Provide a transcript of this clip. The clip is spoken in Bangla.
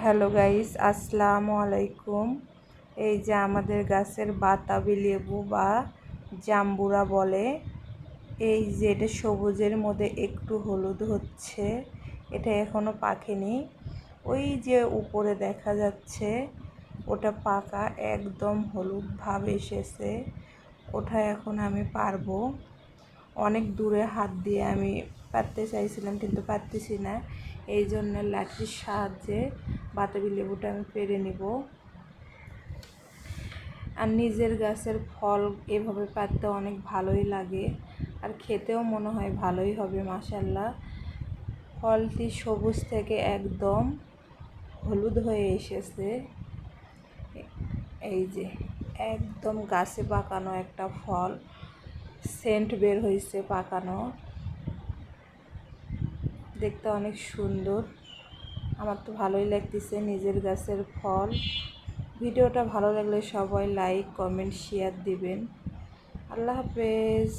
হ্যালো গাইস, আসসালামু আলাইকুম। এই যে আমাদের গাছের বাতাবি লেবু বা জাম্বুরা বলে, এই যে এটা সবুজের মধ্যে একটু হলুদ হচ্ছে, এটা এখনো পাকেনি। ওই যে উপরে দেখা যাচ্ছে ওটা পাকা, একদম হলুদ ভাব এসেছে। ওটা এখন আমি পারবো। অনেক দূরে হাত দিয়ে আমি পারতে চাইছিলাম কিন্তু পারতেছি না, এই জন্য লাঠির সাহায্যে বাতাবি লেবুটা আমি পেরে নিব। আর নিজের গাছের ফল এভাবে পারতে অনেক ভালোই লাগে, আর খেতেও মনে হয় ভালোই হবে মাশাআল্লাহ। ফলটি সবুজ থেকে একদম হলুদ হয়ে এসেছে। এই যে একদম গাছে পাকানো একটা ফল, সেন্ট বের হয়েছে পাকানো, দেখতে অনেক সুন্দর। আমার তো ভালোই লাগতেছে নিজের গাছের ফল। ভিডিওটা ভালো লাগলে সবাই লাইক, কমেন্ট, শেয়ার দিবেন। আল্লাহ হাফেজ।